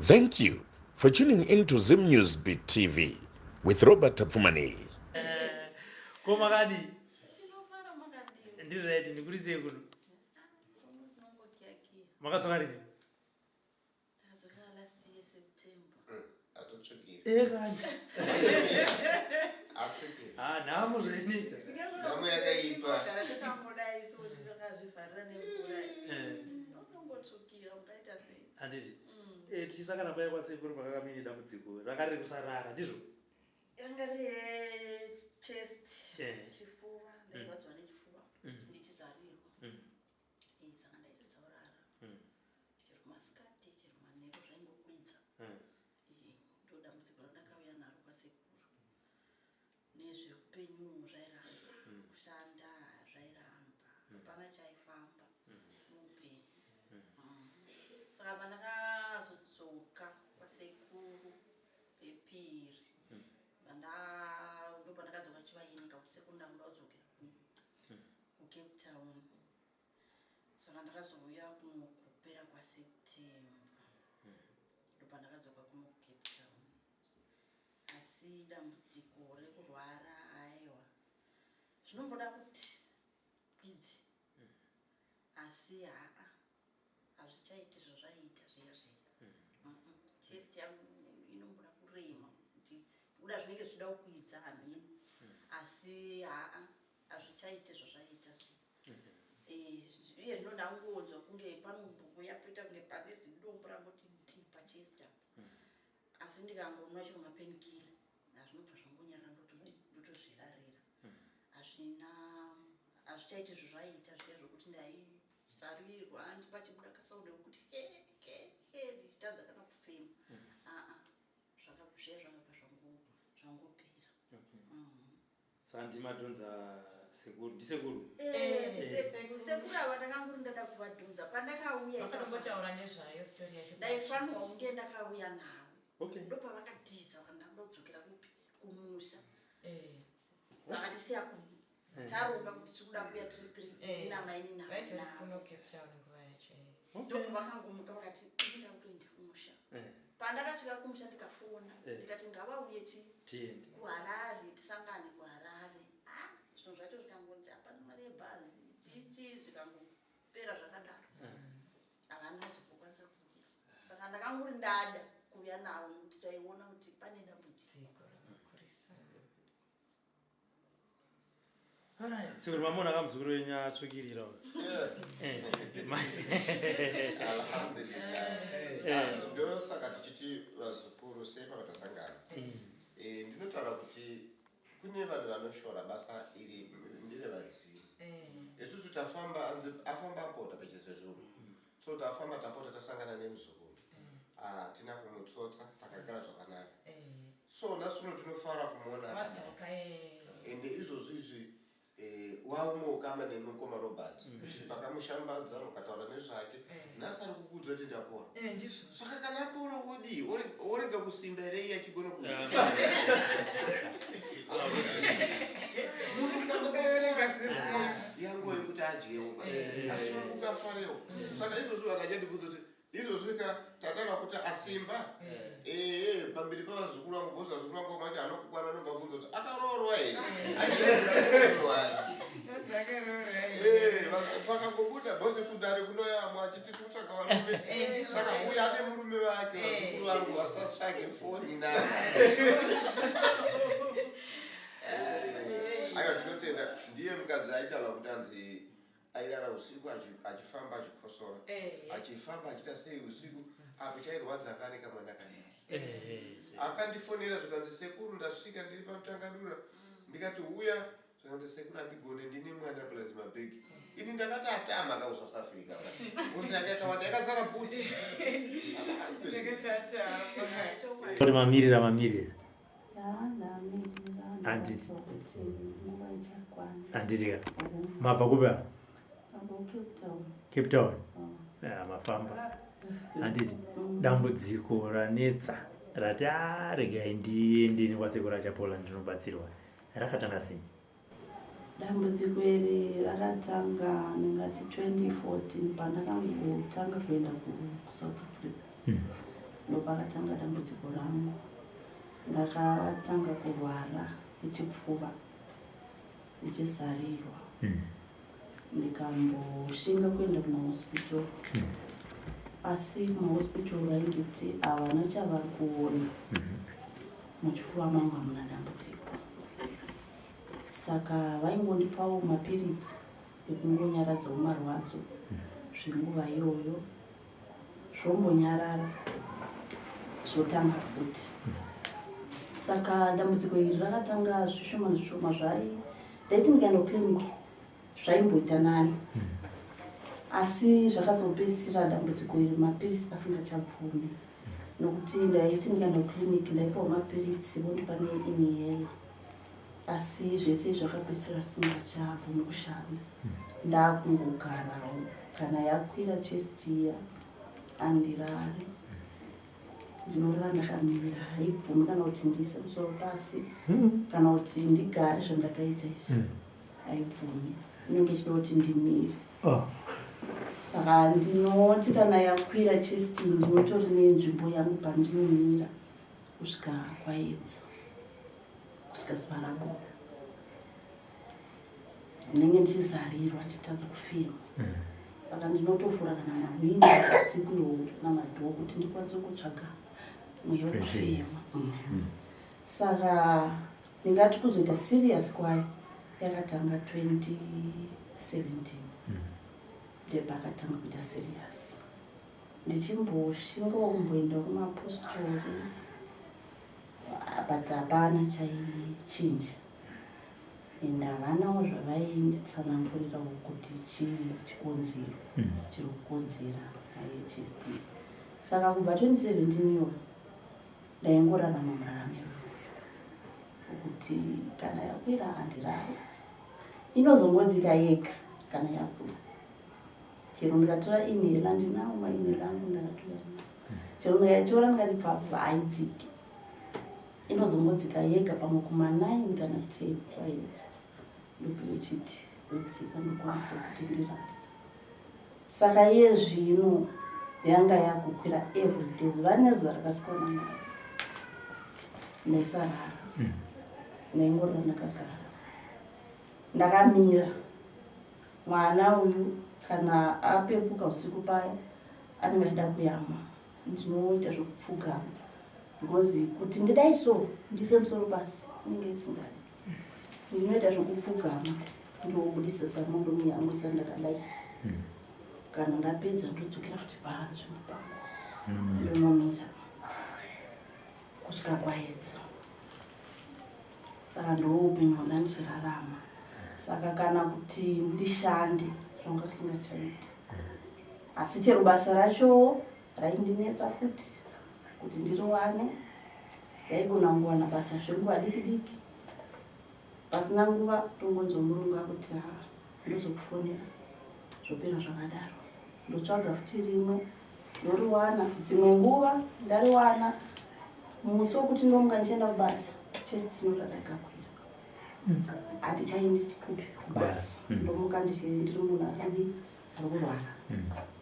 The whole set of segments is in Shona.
Thank you for tuning in to Zim News Beat TV with Robert Tapfumani. Koma kadi. Ndiri right ndikurise kuno. Makatoka rini? Ndakatoka last year September. Atotsvukira. Kanje. Atsvukira. Nhamo zvainoita. Nhamo yakaipa. Takamodai so kuti takazvivharira nemvura. Unongotsvukira ungaita sei? Handiti. Tichisangana paya kwasekuru pakakamira dambudziko rakariri kusarara ndizvo. Yanga chest. Chifuva ndairwadzwa nechifuva. Ndichizarirwa. Saka ndaita tsaurara. Chero masikati chero manheru zvaingokwidza. Ndo dambudziko randakauya naro kwasekuru. Nezveupenyu zvairamba. Kushanda zvairamba. Hapana chaifamba muupenyu. Saka pandakazodzoka kwasekuru pepiri. Ndo pandakadzoka chivayenika kusekuru ndakuda kudzokera kuCape Town. Saka ndakazouya kuno kupera kwaSeptember. Ndo pandakadzoka kuno kuCape Town. Asi dambudziko rekurwara aiwa zvinomboda kuti kwidzi. Asi hazvichaiti zvazvaita zviya zviya. Chest yangu inomboda kurema kuti kuda zvinenge zvida kukwidza hamini. Asi hazvichaiti zvazvaita zviya. Uye zvino ndangonzwa kunge panombokuya poita kunge pane zidombo rangoti ndi pachest apo. Asi ndikangonwa chero mapenkiller zvinobva zvangonyarara ndotozvirarira. Hazvichaiti zvazvaita zviya zvokuti ndaizarirwa ndipachibuda kasaundi kuti ndichitadza kana kufema. Zviya zvakabva zvangopera. Saka ndimadhonza sekuru. Ndisekuru? Sekuru ava ndakanguri ndada kuvadhonza. Pandakauya vakatombotaura nezvayo story yacho. ndaifanirwa kunge ndakauya navo. Okay. Ndo pavakatiza kana ndodzokera kumusha. Vakatisiya taronga kuti tikuda kuya tiri namaini navo. kuno Cape Town nguva yacho. Ndo pavakangomuka vakati ndinga kutoenda kumusha. Pandakasvika kumusha ndikafona ndikati ngavauye kuHarare tisangane kuHarare. Zvinhu zvacho zvikangonzi hapana mari yebhazi zvikangopera zvakadaro. Havana zokukwanisa kuuya. Saka ndakanguri ndada kuuya navo nokuti taiona kuti pane dambudziko rakakurisa. Sekuru mamona kamuzukuru wenyu atsvukirira. Alhamdulillah. Ndosaka tichiti vazukuru sei pakatasangana. Ndinotaura kuti kune vanhu vanoshora basa iri nderevazivi. Isusu afamba apota pachizezuru. So tafamba tapota tasangana nemuzukuru. Tina kumutsotsa takagara zvakanaka. So nasuno tinofara kumuona. Ende izvozvo izvi waumokama nemukoma Robert. Pakamushambadza mukataura nezvake. Nhasi ari kukuudza kuti ndapora. Saka kana apora wodi orega kusimba here iye achigona kuita. Yango yekuti adyewo. Asununguka afarewo. Saka izvozvo akachandibvunza kuti izvozvo tatara kuti asimba. Pamberi pavazukuru vangu bhosi vazukuru vangu vamati anokukwana nobvabvunza kuti akaroorwa here. Pakangobuda bhosi kudare kunoyamwa achiti kutsvaga varume. Saka uye ane murume wake vazukuru vangu vasatsvage foni navo. Aiwa tinotenda ndiye mukadzi aitaura kuti anzi airara usiku achifamba achikosora. Achifamba achita sei usiku apo chairwadza akanika mwana kadiki. Akandifonera zvikanzi sekuru ndasvika ndiri pamutangadura. Ndikati uya zvikanzi sekuru andigone ndine mwana plus mabhegi. Ini ndakati atama akauswa South Africa. Musi yake akawanda yakazara bhuti. Mamirira. Anditi. Mabva kupa? Cape Town. Mafamba. Anditi. Dambudziko ranetsa rati regai ndiende kwasekuru achapola ndinobatsirwa. Rakatanga sei? Dambudziko iri rakatanga ndingati 2014 pandakangotanga kuenda kuSouth Africa. ndopakatanga dambudziko rangu. Ndakatanga kurwara nechipfuva ndichizarirwa, ndikamboshinga kuenda kumahospital, asi kumahospital vainditi havana chavari kuona, muchipfuva mangu hamuna dambudziko. Saka vaingondipawo mapiritsi ekungonyaradzawo marwadzo zvenguva iyoyo, zvombonyarara zvotanga futi. Saka dambudziko iri rakatanga zvishoma zvishoma ndaiti ndikaenda kukiriniki zvaimboita nani, asi zvakazopedzisira dambudziko iri mapiritsi asingachabvumi, nokuti ndaiti ndikaenda kukiriniki ndaipawo mapiritsi vondipa neinhela, asi zvese zvakapedzisira zvisingachabvumi kushanda. Ndakungogarawo kana yakwira chest iya andirari, ndinorara ndakamira, haibvumi kana kuti ndiise musoro pasi kana kuti ndigare zvandakaita izvi, haibvumi, inenge ichida kuti ndimire. Saka ndinoti kana yakwira chest ndinotori nenzvimbo yangu pandinomira kusvika kwaedza, kusvika zuva rabuda. Ndinenge ndichizarirwa ndichitadza kufema, saka ndinotofurana namahwindo usiku iwoyo namadhoo kuti ndikwanise kutsvaga mweya wekufema. Saka ndingati kuzoita serious kwayo yakatanga 2017 ndepakatanga kuita serious. Ndichimboshingawo kumboenda kumapositori, but hapana chaichinja, ende havanawo zvavainditsanangurira kuti chii chikonzero chiri kukonzera chest. Saka kubva 2017 iyoyo ndaingorarama muraramiro kuti kana yakwira handirari, inozongodzika yega kana yakwira. Chero ndikatora inhela, ndinawo mainhela angu ndakatora, chero ndikaitora ndikati haidziki, inozongodzika yega pamwe kuma9 kana 10 kwaedza ndopiwe chiti yodzika ndokwanisa kuti ndirare. Saka iye zvino yanga yakukwira everyday, zuva nezuva rakasikwa naMwari ndaisarara, ndaingorara ndakagara ndakamira. Mwana uyu kana apepuka usiku paya anenge achida kuyamwa, ndinoita zvokupfugama, because kuti ndidai so ndise musoro pasi inenge isingadi, ndinoita zvokupfugama ndobudisa samondo muyangu sandakadai, kana ndapedza ndodzokera futi panzvimbo pangu ndonomira kusvika kwaedza. Saka ndoupenyu hwanga ndichirarama. Saka kana kuti ndishande zvanga singachaiti, asi chero basa racho raindinetsa futi kuti ndiriwane, ndaigona kungowana basa zvenguva diki diki, pasina nguva tongonzwa murungu akuti ndozokufonera, zvopera zvakadaro, ndotsvaga futi rimwe ndoriwana. Dzimwe nguva ndariwana, musi wokuti ndomuka ndichienda kubasa chest inorara yakakwira, handichaendi kubasa, ndomuka ndiri munhu ari kurwara,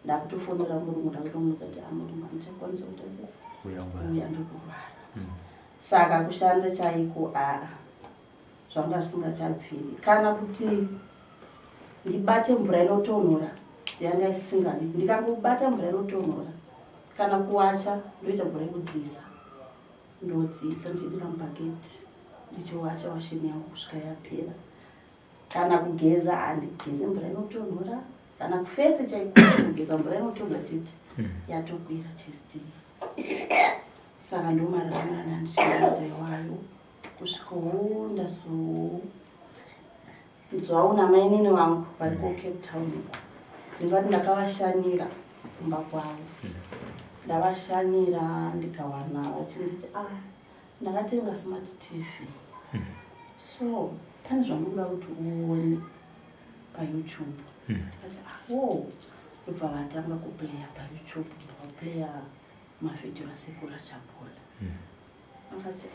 ndakutofonera murungu ndakutomudza kuti murungu handichakwanisa kuita sei, uya ndiri kurwara. Saka kushanda chaiko zvanga zvisingachabviri. Kana kuti ndibate mvura inotonhora yanga isingadi, ndikangobata mvura inotonhora kana kuwacha ndoita mvura yekudziisa, ndodziisa ndichibika mubhaketi ndichiwacha washeni yangu kusvika yapera. Kana kugeza handigeze mvura inotonhora, kana kufese chaiko kugeza mvura inotonhora chete yatokwira chest. Saka ndomararamira nandichiita iwayo kusvikawo ndazonzwawo namainini vangu vari kuCape Town. Ndingati ndakavashanira kumba kwavo, ndavashanira ndikawana vachinditi ndakatenga smart TV, so pane zvandoda kuti uone paYouTube. Ndikati ndobva vatanga kuplaya paYouTube, vaplaya mavhidhiyo asekuru achabola. Akati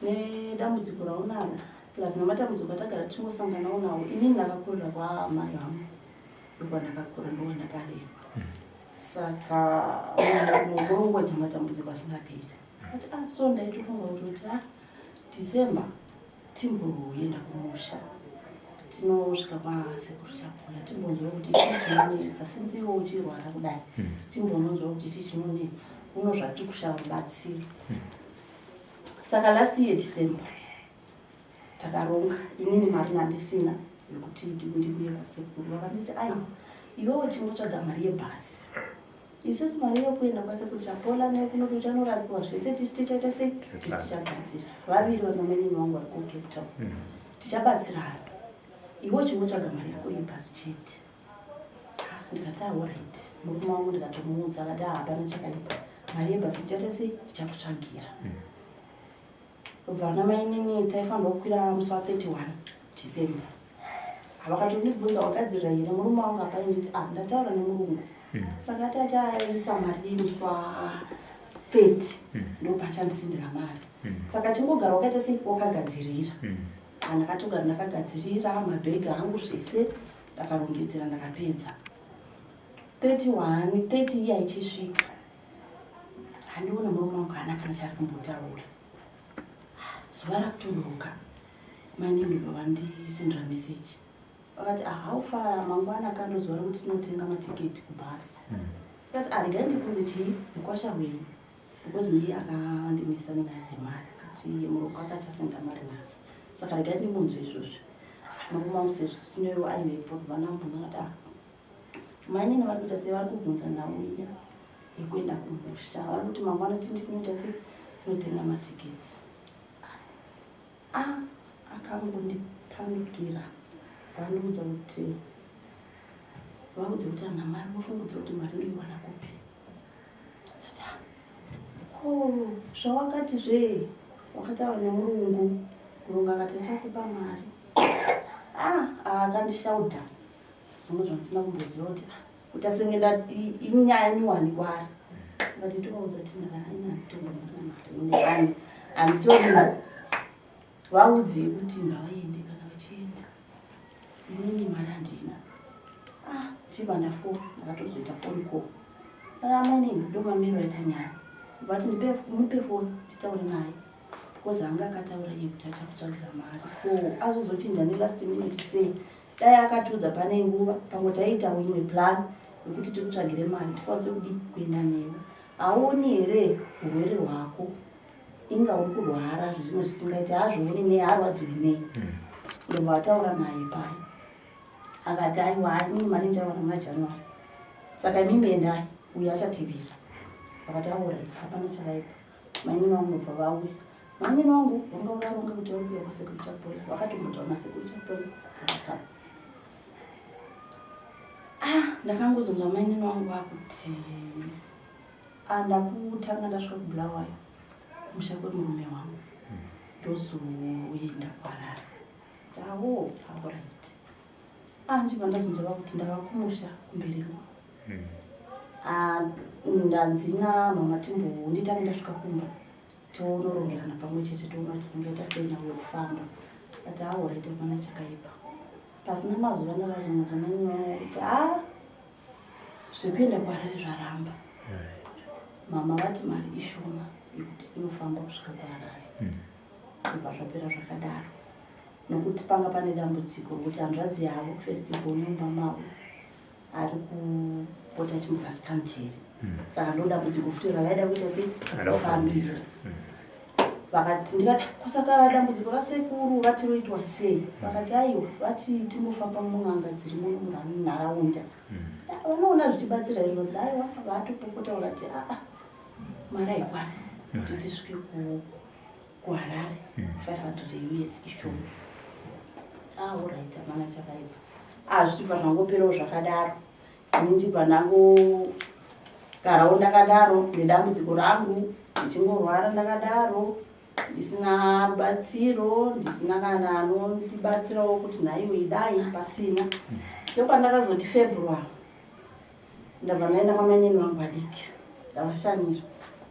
nedambudziko raunaro plus namatambudziko atagara tichingosanganawo nawo, inini ndakakurira kwaamai vangu, ndokwa ndakakura, ndokwa ndakareba. saka murungu waita matambudziko asingaperi. Ati so ndaitofunga kuti December timboenda kumusha tinosvika kwasekuru Chapula timbonzwa kuti chinonetsa since iwo uchirwara kudai timbonzwa kuti chinonetsa unozvati kushaya rubatsiro. Saka last year December takaronga inini mari ndandisina yekuti ndibuye kwasekuru. Vakanditi iwewe chingotsvaga mari yebhasi, isusu mari yokuenda kwasekuru Chapula nekunoto uchanorapiwa zvese tisi tichaita sei tisi tichagadzira. Vaviri vanomweni vangu vari kuCape Town tichabatsirana. Iwo chingotsvaga mari yako yebhasi chete. Ndikati alright. Murume wangu ndikatomuudza akati hapana chakaipa, mari yebhasi tichaita sei tichakutsvagira. Kubva namainini taifanirwa kukwira musi wa31 December. Vakatondibvunza wakadzirira here murume wangu apai, nditi ndataura nemurungu. Saka tachaisa mari musi wa30 ndopachandisindira mari. Saka chingogara wakaita sei wakagadzirira. Ndakatogara ndakagadzirira mabhegi angu zvese ndakarongedzera ndakapedza. 30 iya ichisvika handiona murume wangu hana kana chari kumbotaura. Zuva rakutoroka mainini vandisendera meseji vakati haufa mangwana kando zuva rokuti tinotenga matiketi kubhasi. Akati regai ndibvunze chii mukwasha wenyu because ndiye akandimisa nenyaya dzemari. Akati murungu akati asenda mari nhasi, saka regai ndimunzwe izvozvo. Murume wangu sezvisinewo aivepo vanamubvunza akati mainini vari kuita sei, vari kubvunza nhauya yekuenda kumusha, vari kuti mangwana tinoita sei tinotenga matiketi. Akangondipandukira vandiudza kuti vaudze kuti ana mari mufungudza kuti mari ndoiwana kupi. Zvawakati wakataura nemurungu, murungu akati achakupa mari. Akandishaudha zvimwe zvandisina kumboziva kuti asengenda inyaya nyuwani kwari. Akati tovaudza kuti ndakana ina nditongoona mari handitori vaudze kuti ngavaende kana vachienda, inini mari handina. Tibanda foni ndakatozoita foni call. Mainini ndomamiro aita nyaya vati mupe foni titaure naye because hanga akataura iye kuti achakutsvagira mari. Azozochinja nelast minute sei dai akatiudza pane nguva pamwe taita imwe plan yekuti tikutsvagire mari tikwanise kuenda newe. Hauoni here urwere hwako, inga uri kurwara zvimwe zvisingaiti hazvioni nei harwadziwi nei. Ndobva ataura naye paya akati inini mari ndichawana muna January, saka imimi endai uyo achatevera. Vakati alright hapana chakaipa. Mainini wangu ndobva vauya. Mainini wangu vanga vakaronga kuti vari kuuya kwasekuru Chapula. Vakatombotaura nasekuru Chapula vakatsaga. Ndakangozonzwa mainini wangu akuti ndakutanga ndasvika kuBulawayo kumusha kwemurume wangu ndozoenda kuHarare. Alright. Ndibva ndazonzwa kuti ndava kumusha kumberi ndanzina mama nditange ndasvika kumba tonorongerana pamwe chete toona kuti tingaita sei nawe kufamba. Ati alright hapana chakaipa. Pasina mazuva ndakazonzwa mainini kuti zvekuenda kuHarare zvaramba. Mama vati mari ishoma yekuti tinofamba kusvika kuHarare. Kubva zvapera zvakadaro nokuti panga pane dambudziko rokuti hanzvadzi yavo festival nyumba mavo ari kupota chimburasikani njeri. Saka ndo dambudziko futi ravaida kuita sei kufambira. Vakati ndikati kusaka dambudziko rasekuru vati roitwa sei. Vakati vati timbofamba mun'anga dziri munharaunda. Vanoona zvichibatsira izvonzi vatopopota vakati mari haikwana kuti tisvike kuHarare 500 US ishoma. Alright hapana chakaipa. Zvichibva zvangoperawo zvakadaro. Ini ndibva ndangogarawo ndakadaro nedambudziko rangu, ndichingorwara ndakadaro, ndisina rubatsiro, ndisina kana anondibatsirawo kuti nhaiwe idai pasina. Ndopandakazoti February ndabva ndaenda kwamainini vangu vadiki ndavashanira.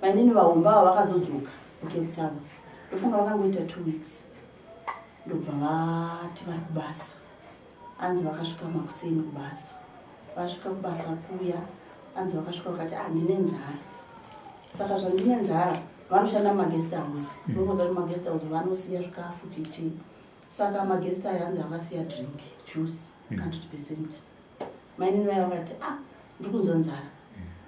Mainini vahomba ava vakazodzoka kuCape Town. Ndofunga vakangoita 2 weeks ndobva vati vari kubasa. Anzi vakasvika makuseni kubasa. Vasvika kubasa kuya anzi vakasvika vakati ndine nzara. Saka zvandine nzara vanoshanda mumaguest house. Unongoziva kuti maguest house vanosiya zvikafu chichi. Saka maguest aya hanzi akasiya drink juice 100%. Maini vaya vakati ndiri kunzwa nzara.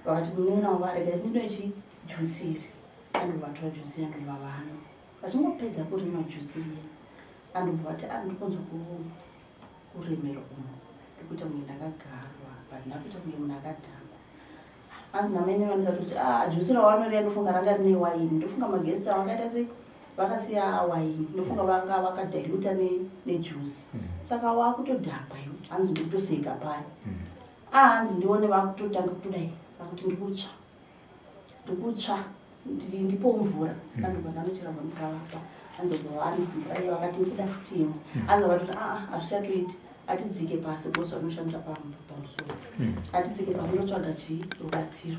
Vakati munena wavareka ndinochi juice iri. Andovatora juice andova vana. Vachingopedza kurima juice iri. Andobva vati ndiri kunzwa kuremera umo. Ndikuita munhu ndakagarwa but ndakuita kunge munhu akadhakwa. Hanzi namaini vandikati juice ravanoreya ndofunga ranga rine waini. Ndofunga maguest vakaita sei vakasiya waini. Ndofunga vanga vakadiluta nejuice. Saka wakutodhakwa iwe. Hanzi ndikutoseka paya. Hanzi ndione vakutotanga kutodai. Vakuti ndikutsva. Ndipo mvura. Andobva ndanochera mukavapa. Hanzi kubva mvura iyo vakati ndikuda futi imwe. Hanzi vakati hazvichatoiti. Atidzike pasi bose vanoshandira pamusoro. Atidzike pasi ndotsvaga rubatsiro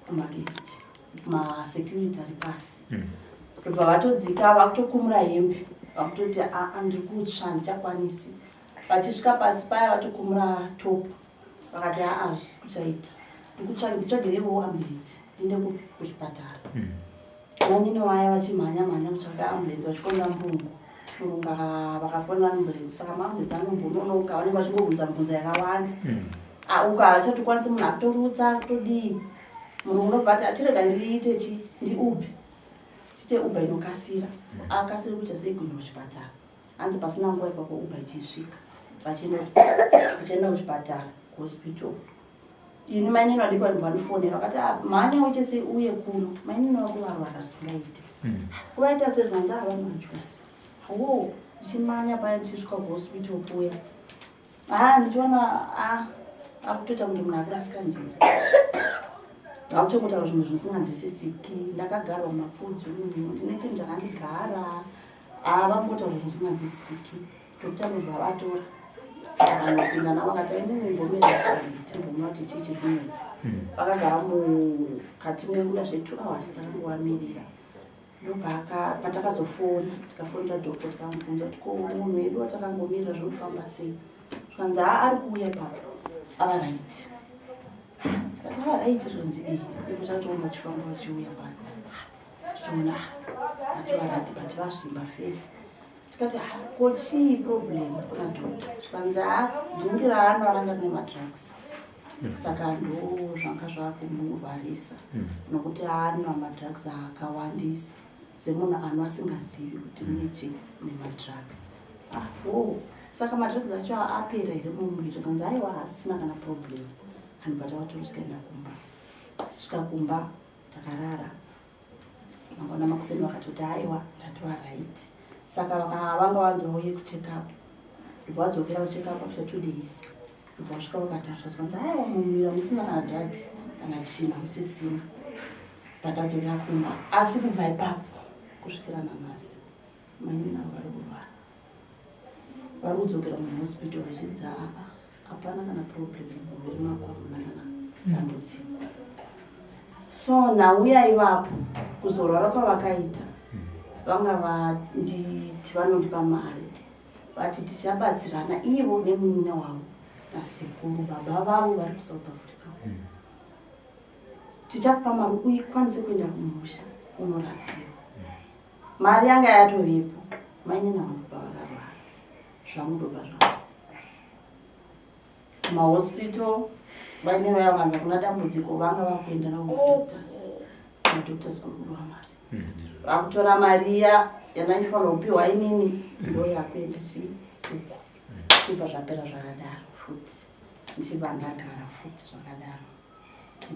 kumaguest. Security ari pasi. Ndobva vatodzika vakutokumura hembe. Vakutoti ndiri kutsva ndichakwanisi. Vachisvika pasi paya vatokumura top. Vakati hazvisi kuchaita. Nditsvagirewo ambulenzi ndiende kuchipatara. Vanini vaya vachimhanya kutsvaga ambulenzi vachifonera murungu. Murungu vakafonera ambulenzi. Saka maambulenzi anombononoka vanenge vachingobvunza yakawanda. Havachatokwanisi munhu akutorutsa kutodii. Murungu unobva ati achirega ndiite ndiube. Chite uba inokasira. Akasira kuita sei kuenda kuchipatara. Hanzi pasina nguva ipapo uba ichisvika. Vachienda kuchipatara kuhospital. Ini mainini vadikwa vanofonera vakati mhanya uite sei uye kuno. Mainini vakuvarwara zvisingaite. Kuvaita sei zvanzi havana juice. Ndichimanya paya ndichisvika kuhospital kuya. Ndichiona akutoita kunge munhu akurasika njere. Vakutongotara zvinhu zvisinganzwisisiki. Ndakagarwa mumapfudzi umu. Ndine chinhu chakandigara. Vambotaura zvinhu zvisinganzwisisiki. Dokta ndobva vatora. Vanopinda navo vakati ndinongomira kwanzi timbomati chichivhinetsi. Vakagara mukati mekuda zve2 hours takangovamirira. Ndobva patakazofona tikafonera dokta tikamubvunza kuti munhu wedu watakangomirira zvinofamba sei. Zvikanzi ari kuuya ipapo ava right. Tikati ava right zvinzi ndipo tatoona vachifamba vachiuya pano. Titoona vatova right but vasvimba face. Tikati kochii problem kuna dokta. Zvikanzi dhingi raano ranga rine madrugs. Saka ndo zvanga zvakumurwarisa. Nokuti anwa madrugs akawandisa. Semunhu anwa asingazivi kuti mune madrugs. Saka madrugs acho apera here mumuviri. Zvikanzi aiwa hasina kana problem. Handibva tavatori tikaenda kumba. Svika kumba takarara. Mangwana makuseni vakatoti aiwa ndatova right. Saka vanga vanzouye kucheck up. Ndibva vadzokera kucheck up after 2 days. Ndibva vasvika vakatarisa zvikanzi aiwa mumuviri musina kana drug kana china musisina. Vatadzokera kumba. Asi kubva ipapo kusvikira nanhasi mainini avo vari kurwara. Vari kudzokera muhospital vachidzi hapana kana problem muviri mako hamuna kana dambudziko. So nauya ivapo kuzorwara kwavakaita vanga vanditi vanondipa mari. Vati tichabatsirana ivo nemunina wavo nasekuru baba vavo vari kuSouth Africa. Tichakupa mari ukwanise kuenda kumusha unorapiwa. Mari yanga yatovepo. Mainini vanobva vakarwara. Zvamundobva zvavo. Kumahospital vaine vaya vanza kuna dambudziko vanga vakuenda navo madoctors kurikudiwa mari. Vakutora mari iya yanaifanira kupiwa inini ndo yakuenda uko. Chibva zvapera zvakadaro futi. Ndichibva ndagara futi zvakadaro.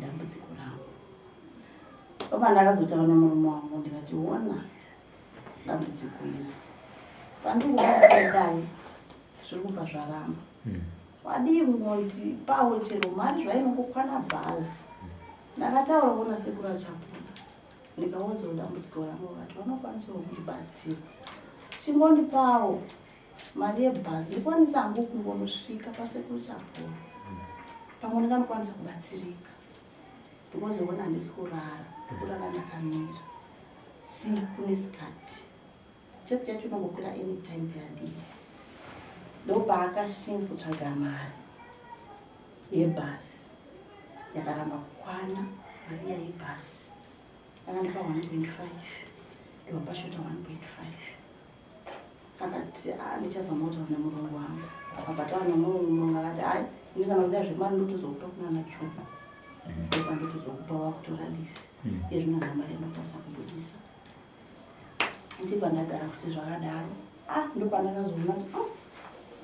Dambudziko rangu. Opa ndakazotaura nomurume wangu ndikati ona dambudziko iri. Pandikuudai zviri kubva zvaramba. Wadii kuti pawo chero mari zvainongokwana bhazi. Ndakataura kuna sekuru achapona. Ndikaudza dambudziko rangu vakati vanokwanisa kundibatsira. Chingondipawo mari yebhazi ndikwanisa hangu kungonosvika pasekuru chapona. Pamwe ndinganokwanisa kubatsirika. Because when I was kurara, ndakamira. Siku nesikati. Just yet you know anytime payadi. Ndo paakashinga kutsvaga mari yebhasi. yakaramba kukwana mari yaibhasi akandipa 1.5 ndopashota 1.5 akati ndichazama kutaura nemurongo wangu akabataura nemurongo akati hai ini kana kuda zvemari ndotozokupa kunana Chuma ndopa ndotozokupa wakutora live izvona mari anokwanisa kubudisa ndipo ndagara kuti zvakadaro ndopa ndakazoona kuti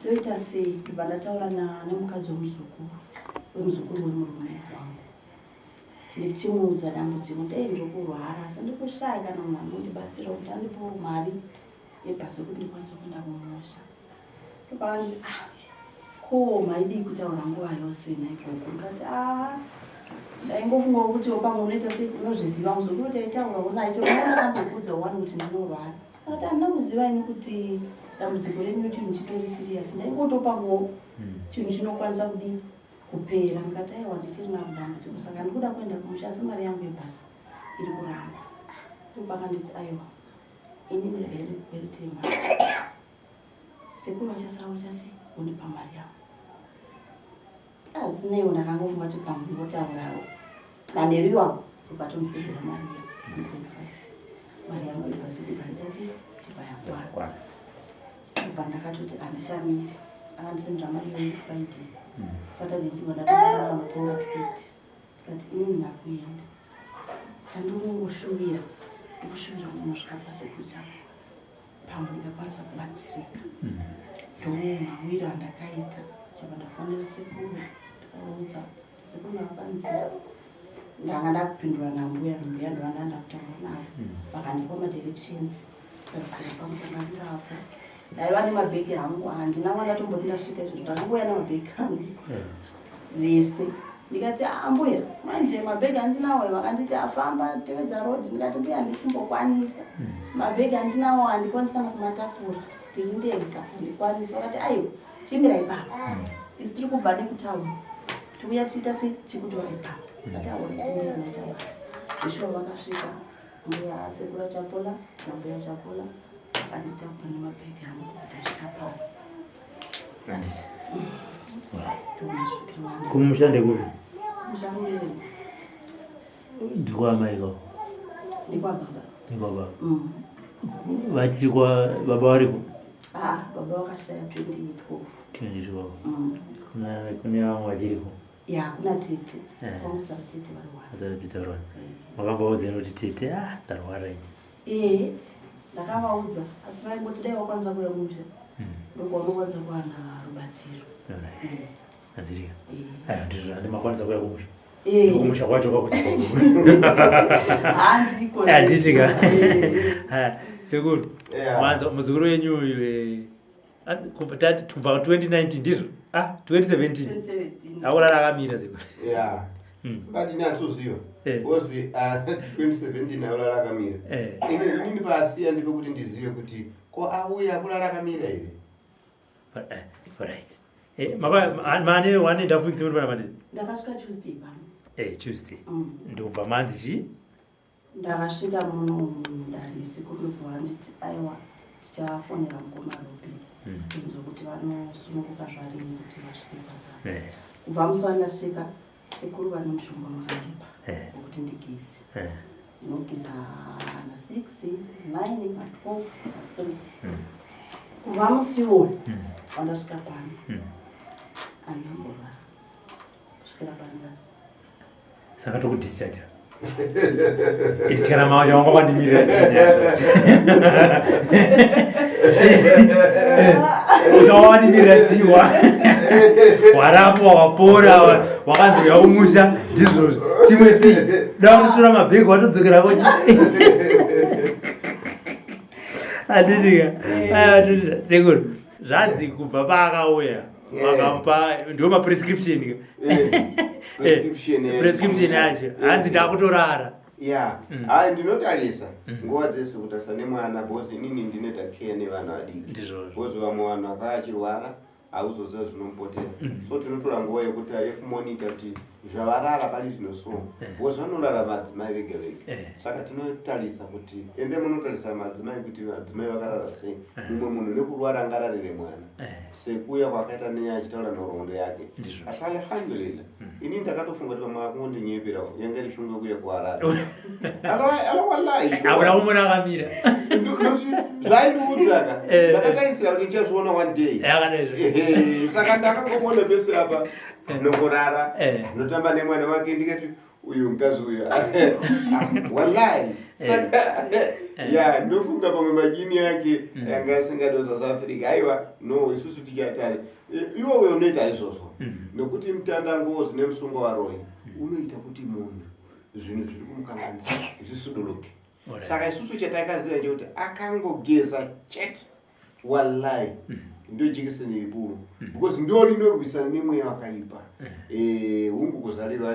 toita sei ndipo ndataura nemukadzi wemuzukuru wemurume wangu ndichimuudza dambudziko ndirikurwara asi ndikushaya kana munhu anondibatsira kuti andipo mari yebhasi kuti ndikwanise kuenda kumusha ndopakanzi ko maidi kutaura nguva yose naikoko ndikati ndaingofunga kuti pamwe unoita sei unozviziva muzukuru kuti aitaura unaito ndakambobvunza wani kuti ndinorwara akati handina kuziva ini kuti dambudziko renyu chinhu chitori siriasi ndaingotopamwewo chinhu chinokwanisa kudii kupera ndikati aiwa ndichiri naro dambudziko saka ndikuda kuenda kumusha asi mari yangu yebhasi iri kuramba ndopakanditi aiwa ini ndingaende kukweretema sekuru vachasara vachase undipa mari yavo azvineiwo ndakangofunga kuti pamwe ngotaurawo manheru iwawo ndopatomusevera mari ye 1.5 mari yangu yebhasi ndikaitase tipayakwana pandakatoti handichamiri akandisendera mari yefriday saturday ndiwo ndatonotenga tiketi ndikati inini ndakuenda chandinongoshuvira ndikushuvira kunosvika pasekuru changu pamwe ndikakwanisa kubatsirika ndomawiro andakaita chapa ndafanira sekuru ndikaudza sekuru nakubanzira ndanga ndakupindura nambuya ndovanda ndakutaura navo vakandipa madirections katikapamutangavirapo ndaiva nemabhegi hangu handina wandatomboti ndasvika izvozvo ndakangoya namabhegi angu vese ndikati mbuya manje mabhegi handinawo vakanditi afamba tevedza rodhi ndikati mbuya handisimbokwanisa mabhegi handinawo handikwanisi kana kumatakura ndiri ndega handikwanisi vakati aiwa chimira ipapa isi tiri kubva nekutauni tikuya tiita sechikutora ipapa kati aonaita basi zveshuwa vakasvika mbuya sekura chapola nambuya chapola akandita kupa nemabhegi angu kuti asvika pao andisi kumushande kupi mushamurere ndikwamaiko ndikwababa ndikwababa vachiri kwa baba variko baba wakashaya 2012 kune vamwe vachiriko ya kuna tete vamusara tete varwara makambaudza kuti tete ndarwara ini ndakavaudza asi vaingoti dai wakwanisa kuya musha ndopaunokwanisa kuwana rubatsiro andimakwanisa kuya kumusha kumusha kwacho kwakusianditika sekuru muzukuru wenyu uyu tati tumba 2019 ndizvo 2017 aurara akamira sekuru but inatsoziva ozi 2017 aurara akamira inini pasi andipe kuti ndizive kuti ko auya kurara akamira ire right mane wanenda futhi muri pana mane ndakasvika Tuesday pano Tuesday ndobva manzi chi ndakasvika muno mudare sekuru kwanditi aiwa tichafonera mukomaropi kuti vanosununguka zvarini kuti vasvike pakati kubva musi wandasvika sekuru vane mushonga wakandipa wekuti ndigezi inogeza na 6 9 na 12 na 3 kubva musi iwoyo wandasvika pano andambova kusvikira pangazi saka tokudischarge iti kana mama chawanga kwandimirira uchawandimirira chiwa warapwa wapora wakanzi yaumusha ndizvozvo chimwe chi dakutora mabhegi watodzokerako chi aditika sekuru zvanzi kubva paakauya vakampa ndiwo maprescription prescription yacho hanzi ndakutorara hai ndinotarisa nguva dzese kutarisa nemwana bhozi inini ndinoita care nevana vadiki bhozi vamwe vanhu vakachirwara hauzoziva zvinomupotera so tinotora nguva yekuti yekumonita kuti zvavarara pari zvino so bhozi vanorara madzimai vega vega saka tinotarisa kuti ende munotarisa madzimai kuti madzimai vakarara sei mumwe munhu nekurwara angararire mwana sekuya kwakaita neye achitaura nhoroondo yake asi alhamdulillah ini ndakatofunga kuti pamwe akungondinyeepera yanga rishunga kuya kuharare ala wallahi abura umona akamira zvaindiudzaka ndakatarisira kuti ndichazoona one day saka ndakangomona pese apa nongorara notamba nemwana wake ndikati uyu mukazi uyu wallahi saka ya ndofunga pamwe majini yake yanga asingado South Africa aiwa no isusu tichatari iwowe unoita izvozvo nokuti mutandangozi nemusungo waroyi unoita kuti munhu zvinhu zviri kumukanganisa zvisudoroke saka isusu chatakaziva ndekuti akangogeza chete wallahi ndio jekiseni rikuru because ndio linorwisana nemweya wakaipa ungukuzarirwa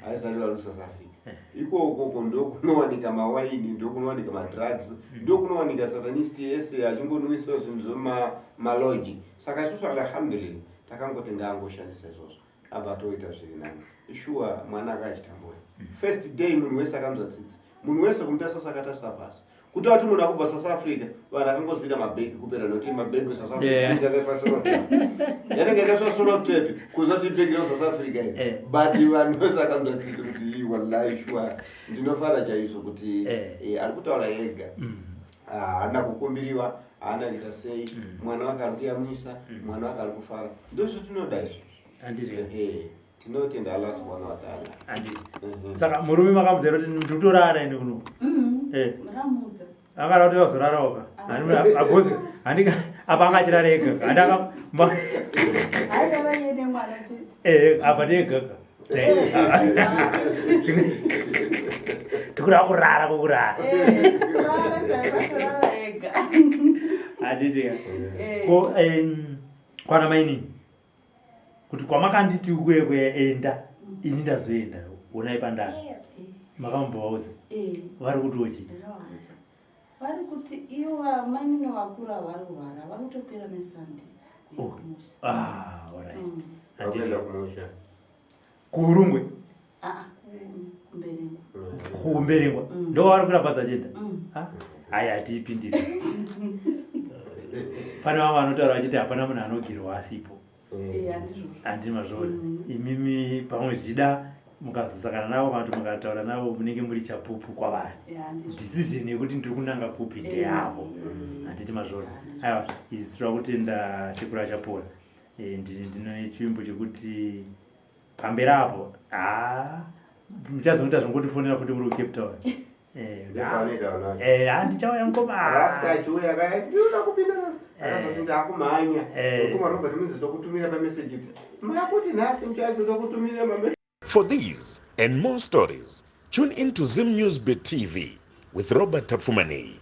aizalirwa South Africa ikoko ndo kunowanika mawaini ndo kunowanika madrugs ndo kunowanika satanist ese achingonwiswa zvinhu zvemaloji saka isusu alhamdulillah takangotenga angoshandisa izvozvo abva toita zviri nani shuwa mwana akachitambura first day munhu wese akanzwa tsitsi munhu wese kumutasasa akatasisa pasi kuti wati munhu akubva South Africa vanhu akangozvira mabhegi kupera nokuti mabhegi South Africa yanenge yakaiswa solo tape kuzoti bhegi reSouth Africa but vanhu vese akanzwa tsitsi kuti wallahi shuwa ndinofara chaizvo kuti ari kutaura ega haana kukumbiriwa haana kuita sei mwana wake ari kuyamwisa mwana wake ari kufara ndozvo tinoda izvo tinotenda Allah subhanahu wa ta'ala saka murume makamuzera kuti ndikutorara ende kuno muramudza akara kuti wazoraraoka agozi handika apa angachirara ega handaka haidava yene mwana chete apa tegaga tikura kurara kokurara ega handitika ko kwana maini kuti kwamakanditi kwekuenda ini ndazoenda onai pandani makambovaudza vari kutochi vari kuti ivo vamani nevakuru vari kurwara vari kutokwira nesande kuurungwe kuumberengwa ndo vari kurapadza chenda haya hatiipindiri pane vamwe vanotaura vachiti hapana munhu anogirwa asipo handi mazvoni imimi pamwe zvichida mukazosakana navo kana kuti mukataura navo munenge muri chapupu kwavari decision yekuti ndiri kunanga kupi ndeyavo handiti mazvoni aiwa izi tira kutenda sekura chapora ndine chivimbo chekuti pamberi apo muchazoita zvongotifonera kuti muri kuCape Town handichauya For these and more stories, tune in to Zim News Bit TV with Robert Tafumani.